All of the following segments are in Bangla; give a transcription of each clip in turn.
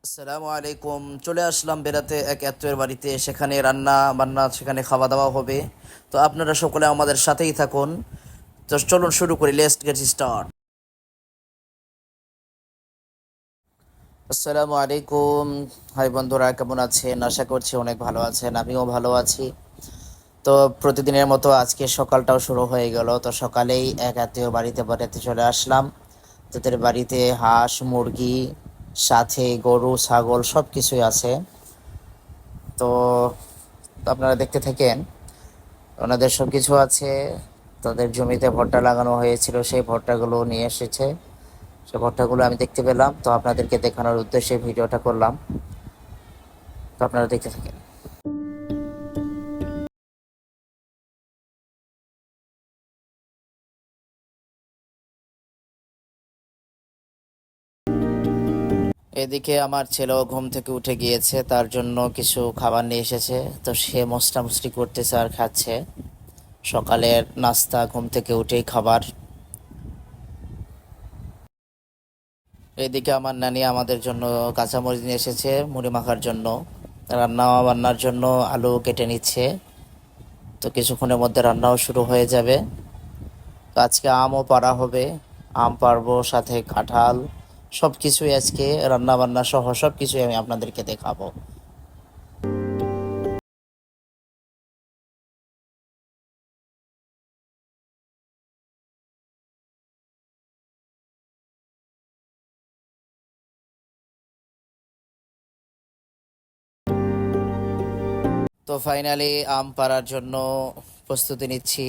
আসসালামু আলাইকুম। চলে আসলাম বেড়াতে এক আত্মীয়ের বাড়িতে। সেখানে রান্না বান্না, সেখানে খাওয়া দাওয়া হবে। তো আপনারা সকলে আমাদের সাথেই থাকুন। তো চলুন শুরু করি, লেটস গেট স্টার্ট। আসসালামু আলাইকুম। হাই বন্ধুরা, কেমন আছেন? আশা করছি অনেক ভালো আছেন, আমিও ভালো আছি। তো প্রতিদিনের মতো আজকে সকালটাও শুরু হয়ে গেল। তো সকালেই এক আত্মীয় বাড়িতে বেড়াতে চলে আসলাম। তাদের বাড়িতে হাঁস মুরগি, সাথে গরু ছাগল সব কিছুই আছে। তো আপনারা দেখতে থাকেন। ওনাদের সব কিছু আছে। তাদের জমিতে ভুট্টা লাগানো হয়েছিল, সেই ভুট্টাগুলো নিয়ে এসেছে। সেই ভুট্টাগুলো আমি দেখতে পেলাম, তো আপনাদেরকে দেখানোর উদ্দেশ্যে ভিডিওটা করলাম। তো আপনারা দেখতে থাকেন। এদিকে আমার ছেলেও ঘুম থেকে উঠে গিয়েছে, তার জন্য কিছু খাবার নিয়ে এসেছে। তো সে মশলা করতেছে আর খাচ্ছে। সকালের নাস্তা, ঘুম থেকে উঠেই খাবার। এদিকে আমার নানি আমাদের জন্য কাঁচামরিচ নিয়ে এসেছে মুড়ি মাখার জন্য। রান্না বান্নার জন্য আলু কেটে নিচ্ছে। তো কিছুক্ষণের মধ্যে রান্নাও শুরু হয়ে যাবে। তো আজকে আমও পাড়া হবে। আম পাড়বো, সাথে কাঁঠাল, সব কিছুই আজকে রান্না বান্না সহ সব কিছুই আমি আপনাদেরকে দেখাবো। তো ফাইনালি আম পাড়ার জন্য প্রস্তুতি নিচ্ছি।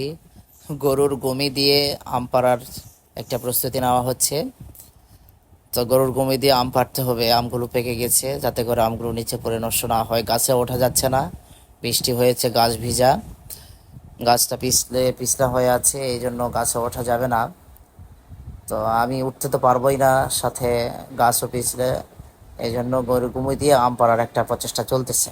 গরুর গমি দিয়ে আম পাড়ার একটা প্রস্তুতি নেওয়া হচ্ছে। তো গরুর গমি দিয়ে আম পাড়তে হবে। আমগুলো পেকে গেছে, যাতে করে আমগুলো নিচে পড়ে নষ্ট না হয়। গাছে ওঠা যাচ্ছে না, বৃষ্টি হয়েছে, গাছ ভিজা। গাছটা পিছলে পিছলা হয়ে আছে, এই জন্য গাছে ওঠা যাবে না। তো আমি উঠতে তো পারবোই না, সাথে গাছও পিছলে। এই জন্য গরুর গুমি দিয়ে আম পাড়ার একটা প্রচেষ্টা চলতেছে।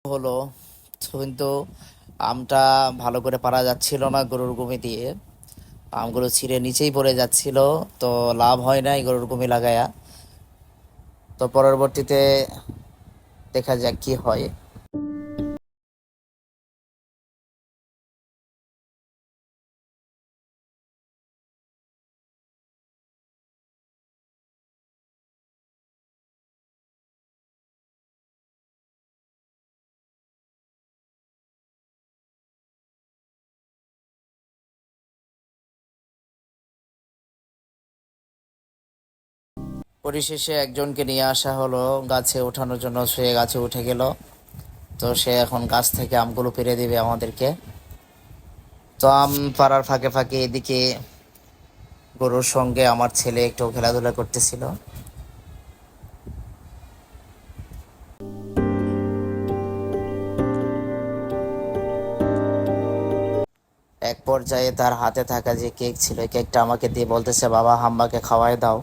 হলো, কিন্তু আমটা ভালো করে পারা যাচ্ছিল না গরুর গুমি দিয়ে। আমগুলো ছিঁড়ে নিচেই পড়ে যাচ্ছিল। তো লাভ হয় নাই গরুর গুমি লাগায়া। তো পরবর্তীতে দেখা যাক কি হয়। পরিশেষে একজনকে নিয়ে আসা হলো গাছে ওঠানোর জন্য। সে গাছে উঠে গেল। তো সে এখন গাছ থেকে আমগুলো পেড়ে দিবে আমাদেরকে। তো আম পাড়ার ফাঁকে ফাঁকে এদিকে গরুর সঙ্গে আমার ছেলে একটু খেলাধুলা করতেছিল। এক পর্যায়ে তার হাতে থাকা যে কেক ছিল, এই কেকটা আমাকে দিয়ে বলতেছে, বাবা হাম্বাকে খাওয়াই দাও।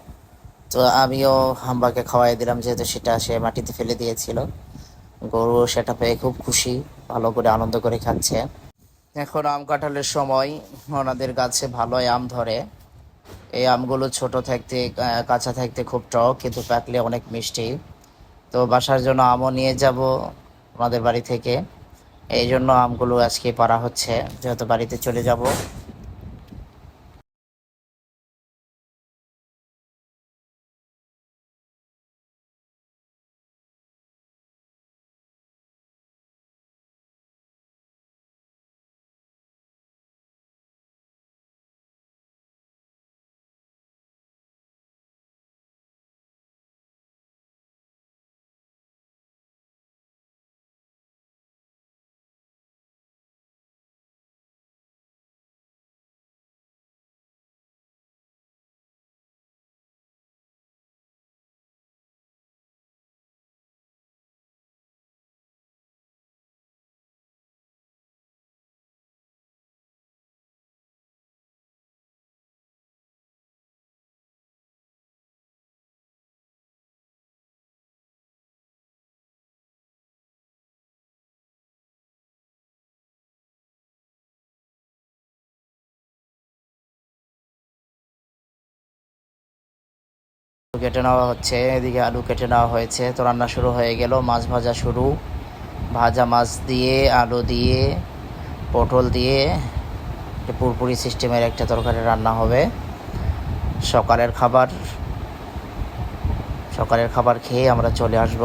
তো আমিও হাম্বাকে খাওয়াই দিলাম, যেহেতু সেটা সে মাটিতে ফেলে দিয়েছিল। গরু সেটা পেয়ে খুব খুশি, ভালো করে আনন্দ করে খাচ্ছে। এখন আম কাঁঠালের সময়। ওনাদের গাছে ভালোই আম ধরে। এই আমগুলো ছোট থাকতে, কাঁচা থাকতে খুব টক, কিন্তু পাকলে অনেক মিষ্টি। তো বাসার জন্য আমও নিয়ে যাব আমাদের বাড়ি থেকে। এই জন্য আমগুলো আজকে পাড়া হচ্ছে, যেহেতু বাড়িতে চলে যাব। কেটে নেওয়া হচ্ছে, এদিকে আলু কেটে নেওয়া হয়েছে। তো রান্না শুরু হয়ে গেল, মাছ ভাজা শুরু। ভাজা মাছ দিয়ে, আলু দিয়ে, পটল দিয়ে পুরপুরি সিস্টেমের একটা তরকারি রান্না হবে। সকালের খাবার সকালের খাবার খেয়ে আমরা চলে আসব।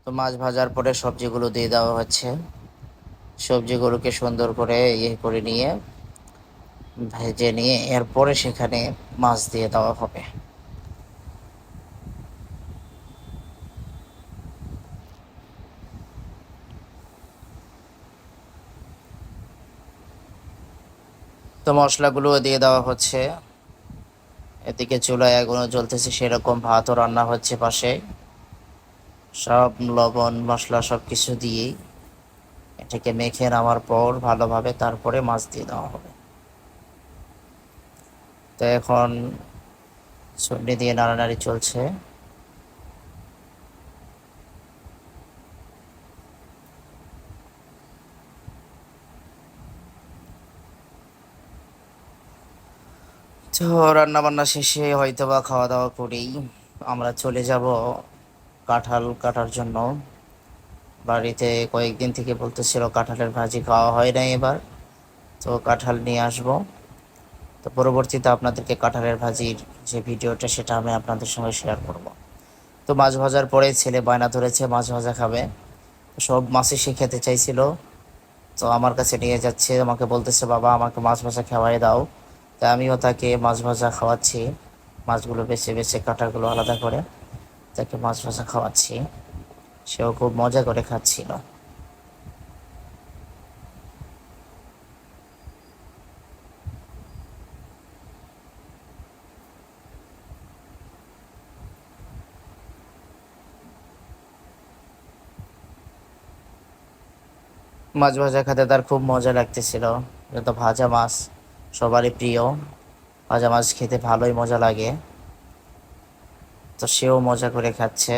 তো মাছ ভাজার পরে সবজিগুলো দিয়ে দেওয়া হচ্ছে। সবজিগুলোকে সুন্দর করে করে নিয়ে, ভেজে নিয়ে এরপরে সেখানে মাছ দিয়ে দেওয়া হবে। তো মশলাগুলো দিয়ে দেওয়া হচ্ছে। এদিকে চুলায় আগুনও জ্বলতেছে, সেরকম ভাতও রান্না হচ্ছে পাশে। সব লবণ মশলা সব কিছু দিয়েই এটাকে মেখে নেওয়ার পর ভালোভাবে তারপরে মাছ দিয়ে দেওয়া হবে। তো এখন ছুরি দিয়ে নাড়ানাড়ি চলছে। তো রান্না বান্না শেষে হয়তো বা খাওয়া দাওয়া করেই আমরা চলে যাব কাঁঠাল কাটার জন্য। বাড়িতে কয়েকদিন থেকে বলতেছিল কাঁঠালের ভাজি খাওয়া হয় না এবার, তো কাঁঠাল নিয়ে আসব। তো পরবর্তীতে আপনাদেরকে কাঁঠালের ভাজির যে ভিডিওটা সেটা আমি আপনাদের সঙ্গে শেয়ার করব। তো মাছ ভাজার পরে ছেলে বায়না ধরেছে মাছ ভাজা খাবে। সব মাছই সে খেতে চাইছিল। তো আমার কাছে নিয়ে যাচ্ছে, আমাকে বলতেছে বাবা আমাকে মাছ ভাজা খাওয়াই দাও। তাই আমিও তাকে মাছ ভাজা খাওয়াচ্ছি। মাছগুলো বেছে বেছে কাঁটাগুলো আলাদা করে তাকে মাছ ভাজা খাওয়াচ্ছি। সেও খুব মজা করে খাচ্ছিল। মাছ ভাজা খেতে তার খুব মজা লাগতেছিল। এটা তো ভাজা মাছ, সবারই প্রিয়। ভাজা মাছ খেতে ভালোই মজা লাগে। তো সেও মজা করে খাচ্ছে।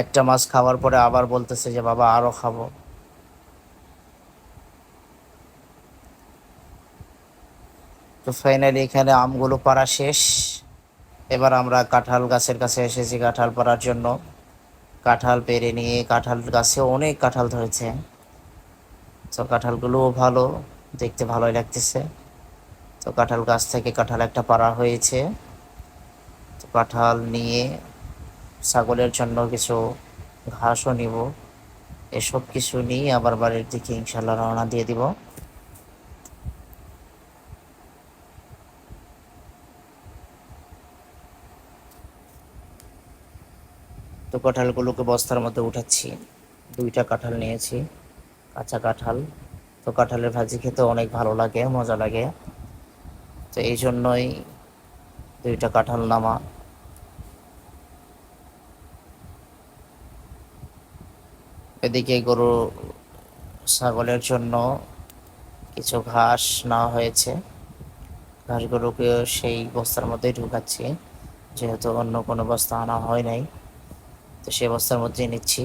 একটা মাছ খাওয়ার পরে আবার বলতেছে যে বাবা আরো খাবো। তো ফাইনালি এখানে আমগুলো পাড়া শেষ। এবার আমরা কাঁঠাল গাছের কাছে এসেছি কাঁঠাল পাড়ার জন্য। কাঁঠাল পেড়ে নিয়ে, কাঁঠাল গাছে অনেক কাঁঠাল ধরেছে। তো কাঁঠালগুলোও ভালো, দেখতে ভালোই লাগতেছে। তো কাঁঠাল গাছ থেকে কাঁঠাল একটা পাড়া হয়েছে। তো কাঁঠাল নিয়ে ছাগলের জন্য কিছু ঘাসও নিব। এসব কিছু নিয়ে আবার বাড়ির দিকে ইনশাল্লাহ রওনা দিয়ে দিব। তো কাঁঠালগুলোকে বস্তার মধ্যে উঠাচ্ছি। 2টা কাঁঠাল নিয়েছি, কাঁচা কাঁঠাল। তো কাঁঠালের ভাজি খেতে অনেক ভালো লাগে, মজা লাগে। তো এই জন্যই 2টা কাঁঠাল নামা। এদিকে গরু ছাগলের জন্য কিছু ঘাস নেওয়া হয়েছে। ঘাসগুলোকে সেই বস্তার মধ্যেই ঢুকাচ্ছি, যেহেতু অন্য কোনো বস্তা আনা হয় নাই। তো সেই বস্তার মধ্যেই নিচ্ছি।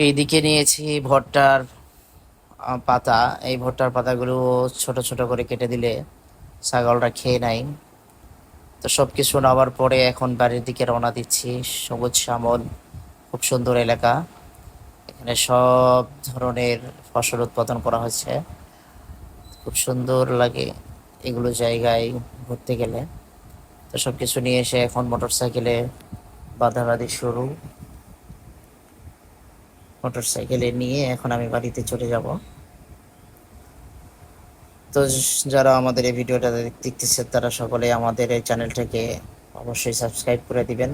এইদিকে নিয়েছি ভুট্টার পাতা। এই ভুট্টার পাতাগুলো ছোট ছোট করে কেটে দিলে ছাগলরা খেয়ে নেয়। তো সব কিছু নেওয়ার পরে এখন বাড়ির দিকে রওনা দিচ্ছি। সবুজ শ্যামল, খুব সুন্দর এলাকা। এখানে সব ধরনের ফসল উৎপাদন করা হচ্ছে, খুব সুন্দর লাগে এগুলো জায়গায় ঘুরতে গেলে। তো সব কিছু নিয়ে এসে এখন মোটর সাইকেলে বাঁধাবাঁধি শুরু। মোটর সাইকেলে নিয়ে এখন আমি বাড়িতে চলে যাব। তো যারা আমাদের এই ভিডিওটা দেখতেছে তারা সকলে আমাদের এই চ্যানেলটাকে অবশ্যই সাবস্ক্রাইব করে দিবেন,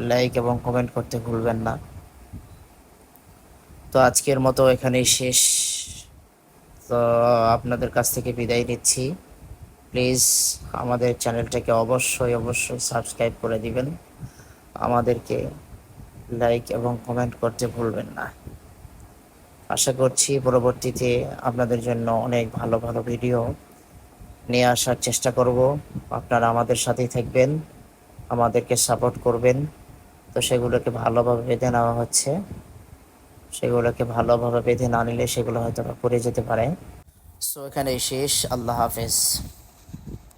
লাইক এবং কমেন্ট করতে ভুলবেন না। তো আজকের মতো এখানেই শেষ। তো আপনাদের কাছ থেকে বিদায় নিচ্ছি। প্লিজ আমাদের চ্যানেলটাকে অবশ্যই অবশ্যই সাবস্ক্রাইব করে দিবেন, আমাদেরকে লাইক এবং কমেন্ট করতে ভুলবেন না। আশা করছি পরবর্তীতে আপনাদের জন্য অনেক ভালো ভালো ভিডিও নিয়ে আসার চেষ্টা করব। আপনারা আমাদের সাথেই থাকবেন, আমাদেরকে সাপোর্ট করবেন। তো সেগুলোকে ভালোভাবে বেঁধে নেওয়া হচ্ছে, সেগুলোকে ভালোভাবে বেঁধে না নিলে সেগুলো হয়তো বা পড়ে যেতে পারে। সো এখানেই শেষ। আল্লাহ হাফেজ।